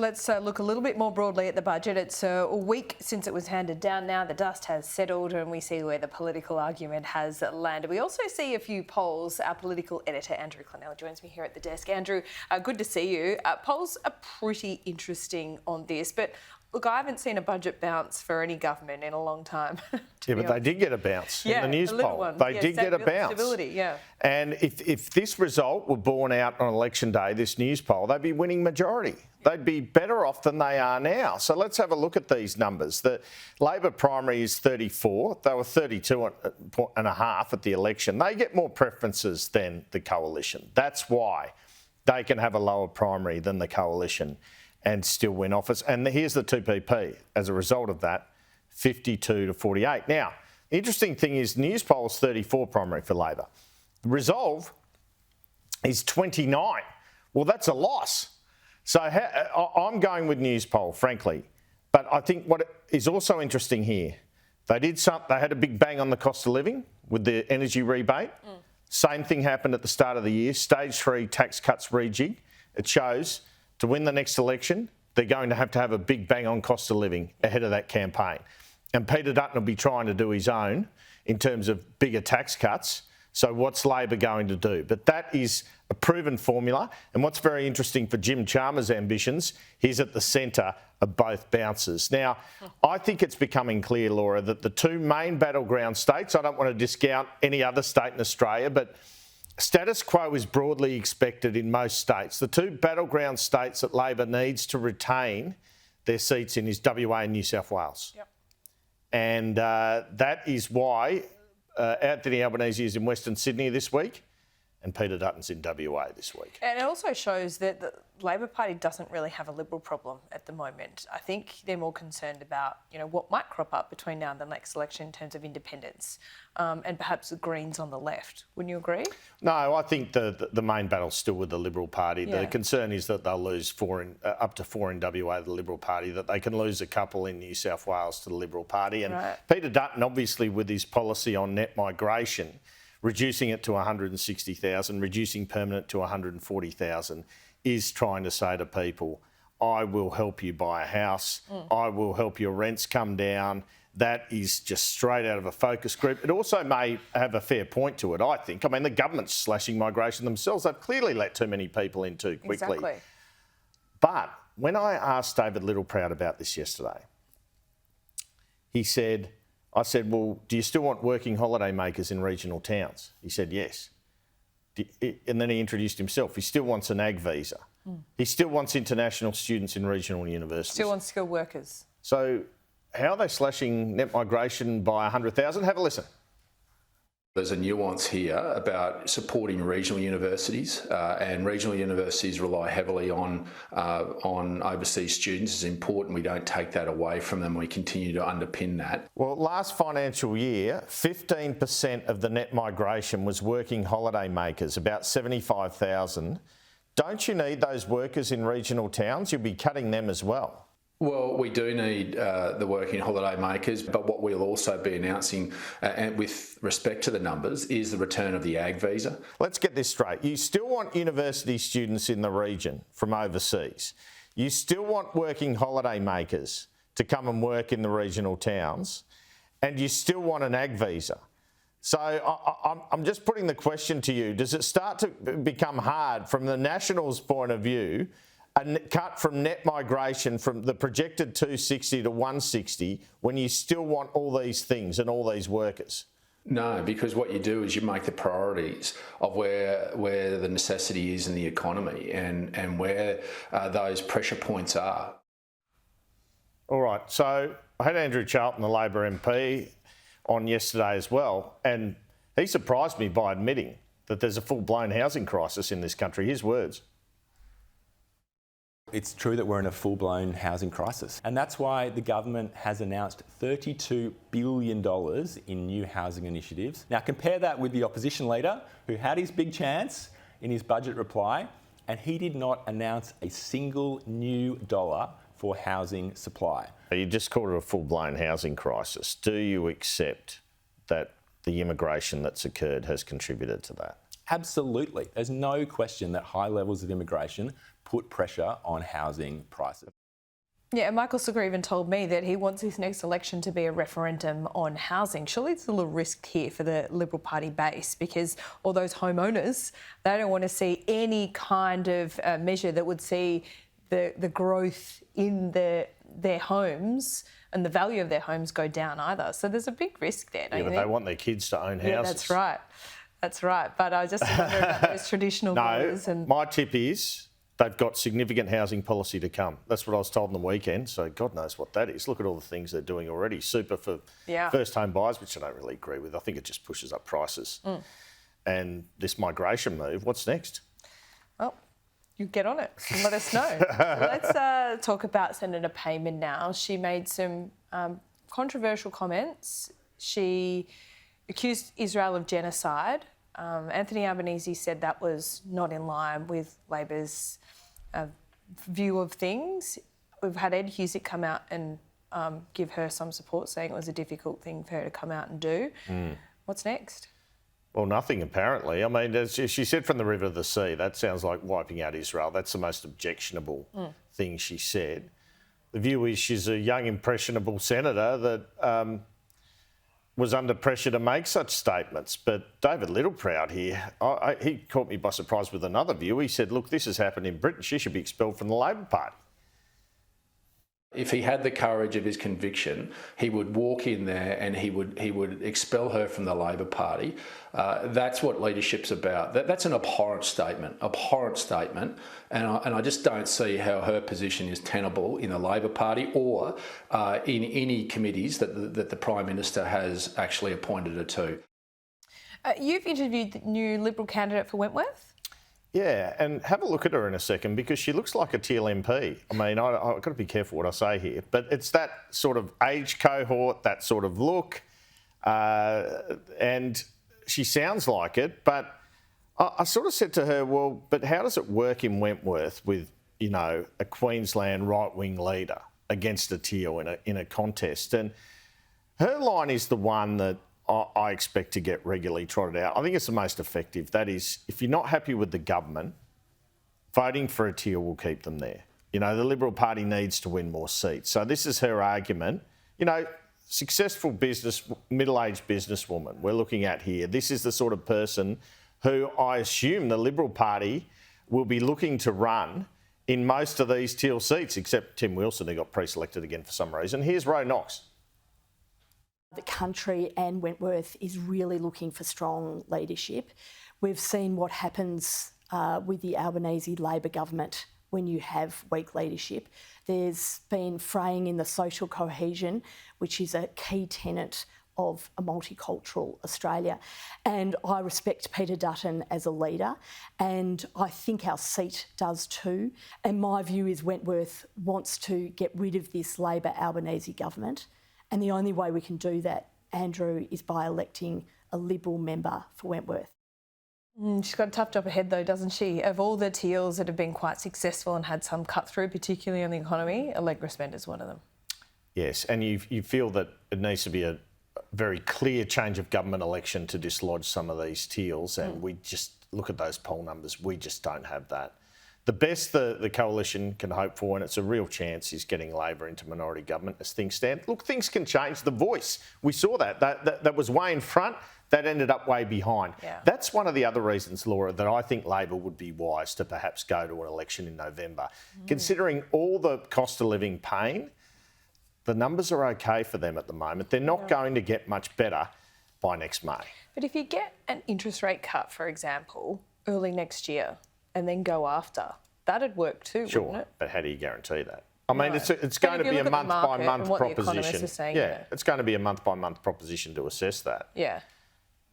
Let's look a little bit more broadly at the budget. It's a week since it was handed down now. The dust has settled and we see where the political argument has landed. We also see a few polls. Our political editor, Andrew Clennell, joins me here at the desk. Andrew, good to see you. Polls are pretty interesting on this, but look, I haven't seen a budget bounce for any government in a long time. Yeah, but they did get a bounce in the Newspoll. They did get a bounce. Stability, yeah. And if this result were borne out on election day, this Newspoll, they'd be winning majority. They'd be better off than they are now. So let's have a look at these numbers. The Labor primary is 34. They were 32.5 at the election. They get more preferences than the coalition. That's why they can have a lower primary than the coalition and still win office. And here's the 2PP. As a result of that, 52 to 48. Now, the interesting thing is Newspoll's 34 primary for Labor. Resolve is 29. Well, that's a loss. So I'm going with Newspoll, frankly. But I think what is also interesting here, they had a big bang on the cost of living with the energy rebate. Same thing happened at the start of the year. Stage 3 tax cuts rejig. It shows to win the next election, they're going to have a big bang on cost of living ahead of that campaign. And Peter Dutton will be trying to do his own in terms of bigger tax cuts. So what's Labor going to do? But that is a proven formula. And what's very interesting for Jim Chalmers' ambitions, he's at the centre of both bounces. Now, I think it's becoming clear, Laura, that the two main battleground states, I don't want to discount any other state in Australia, but status quo is broadly expected in most states. The two battleground states that Labor needs to retain their seats in is WA and New South Wales. Yep. And that is why Anthony Albanese is in Western Sydney this week and Peter Dutton's in WA this week. And it also shows that the Labor Party doesn't really have a Liberal problem at the moment. I think they're more concerned about, what might crop up between now and the next election in terms of independence and perhaps the Greens on the left. Wouldn't you agree? No, I think the main battle's still with the Liberal Party. Yeah. The concern is that they'll lose up to four in WA, the Liberal Party, that they can lose a couple in New South Wales to the Liberal Party. And Peter Dutton, obviously, with his policy on net migration, reducing it to 160,000, reducing permanent to 140,000, is trying to say to people, I will help you buy a house, I will help your rents come down. That is just straight out of a focus group. It also may have a fair point to it, I think. I mean, the government's slashing migration themselves. They've clearly let too many people in too quickly. Exactly. But when I asked David Littleproud about this yesterday, I said, well, do you still want working holiday makers in regional towns? He said, yes. And then he introduced himself. He still wants an ag visa. He still wants international students in regional universities. Still wants skilled workers. So how are they slashing net migration by 100,000? Have a listen. There's a nuance here about supporting regional universities, and regional universities rely heavily on overseas students. It's important we don't take that away from them. We continue to underpin that. Well, last financial year, 15% of the net migration was working holiday makers, about 75,000. Don't you need those workers in regional towns? You'll be cutting them as well. Well, we do need the working holiday makers, but what we'll also be announcing, and with respect to the numbers, is the return of the ag visa. Let's get this straight. You still want university students in the region from overseas. You still want working holiday makers to come and work in the regional towns, and you still want an ag visa. So I'm just putting the question to you, does it start to become hard from the Nationals' point of view, a cut from net migration from the projected 260 to 160 when you still want all these things and all these workers? No, because what you do is you make the priorities of where the necessity is in the economy and where those pressure points are. All right, so I had Andrew Charlton, the Labor MP, on yesterday as well, and he surprised me by admitting that there's a full-blown housing crisis in this country. His words. It's true that we're in a full-blown housing crisis, and that's why the government has announced $32 billion in new housing initiatives. Now compare that with the opposition leader who had his big chance in his budget reply, and he did not announce a single new dollar for housing supply. You just called it a full-blown housing crisis. Do you accept that the immigration that's occurred has contributed to that? Absolutely. There's no question that high levels of immigration put pressure on housing prices. Yeah, and Michael Sugar even told me that he wants his next election to be a referendum on housing. Surely it's a little risk here for the Liberal Party base, because all those homeowners, they don't want to see any kind of measure that would see the growth in their homes and the value of their homes go down either. So there's a big risk there, don't you But think? they want their kids to own houses. Yeah, that's right. That's right. But I just wonder about those traditional voters. No, my tip is they've got significant housing policy to come. That's what I was told on the weekend, so God knows what that is. Look at all the things they're doing already. Super for first home buyers, which I don't really agree with. I think it just pushes up prices. And this migration move, what's next? Well, you get on it and let us know. Let's talk about Senator Payman now. She made some controversial comments. She accused Israel of genocide. Anthony Albanese said that was not in line with Labor's view of things. We've had Ed Husick come out and give her some support, saying it was a difficult thing for her to come out and do. What's next? Well, nothing apparently. I mean, as she said, from the river to the sea. That sounds like wiping out Israel. That's the most objectionable thing she said. The view is she's a young, impressionable senator that was under pressure to make such statements. But David Littleproud here, he caught me by surprise with another view. He said, look, this has happened in Britain. She should be expelled from the Labor Party. If he had the courage of his conviction, he would walk in there and he would expel her from the Labor Party. That's what leadership's about. That's an abhorrent statement, and I just don't see how her position is tenable in the Labor Party or in any committees that the Prime Minister has actually appointed her to. You've interviewed the new Liberal candidate for Wentworth. Yeah, and have a look at her in a second, because she looks like a Teal MP. I mean, I've got to be careful what I say here, but it's that sort of age cohort, that sort of look, and she sounds like it. But I sort of said to her, well, but how does it work in Wentworth with, you know, a Queensland right-wing leader against a Teal in a contest? And her line is the one that I expect to get regularly trotted out. I think it's the most effective. That is, if you're not happy with the government, voting for a Teal will keep them there. You know, the Liberal Party needs to win more seats. So this is her argument. You know, successful middle-aged businesswoman we're looking at here. This is the sort of person who I assume the Liberal Party will be looking to run in most of these Teal seats, except Tim Wilson, who got pre-selected again for some reason. Here's Ro Knox. The country and Wentworth is really looking for strong leadership. We've seen what happens with the Albanese Labor government when you have weak leadership. There's been fraying in the social cohesion, which is a key tenet of a multicultural Australia. And I respect Peter Dutton as a leader, and I think our seat does too. And my view is Wentworth wants to get rid of this Labor Albanese government. And the only way we can do that, Andrew, is by electing a Liberal member for Wentworth. She's got a tough job ahead though, doesn't she? Of all the Teals that have been quite successful and had some cut through, particularly on the economy, Allegra Spender's one of them. Yes, and you feel that it needs to be a very clear change of government election to dislodge some of these Teals, and we just look at those poll numbers, we just don't have that. The best the coalition can hope for, and it's a real chance, is getting Labor into minority government as things stand. Look, things can change. The Voice, we saw that was way in front, that ended up way behind. Yeah. That's one of the other reasons, Laura, that I think Labor would be wise to perhaps go to an election in November. Considering all the cost of living pain, the numbers are okay for them at the moment. They're not going to get much better by next May. But if you get an interest rate cut, for example, early next year, and then go after, that'd work too, wouldn't it? But how do you guarantee that? I mean, it's going to be a month-by-month proposition. It's going to be a month-by-month proposition to assess that. Yeah.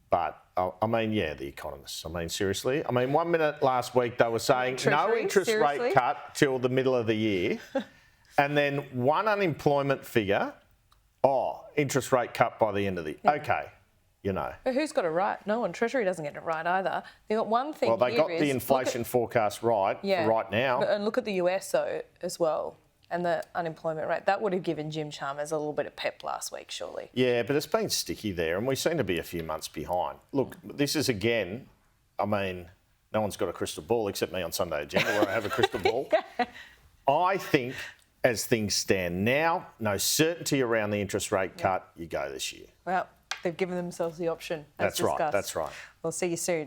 But, I mean, the economists. I mean, seriously. I mean, 1 minute last week they were saying no interest rate cut till the middle of the year. And then one unemployment figure, interest rate cut by the end of the year. Okay. You know. But who's got it right? No one. Treasury doesn't get it right either. They got one thing. Well, they got the inflation forecast right for right now. And look at the US though as well, and the unemployment rate. That would have given Jim Chalmers a little bit of pep last week, surely. Yeah, but it's been sticky there, and we seem to be a few months behind. Look, this is again, I mean, No one's got a crystal ball except me on Sunday Agenda where I have a crystal ball. I think as things stand now, no certainty around the interest rate cut, you go this year. Well, they've given themselves the option, as That's right, discussed. that's right. We'll see you soon.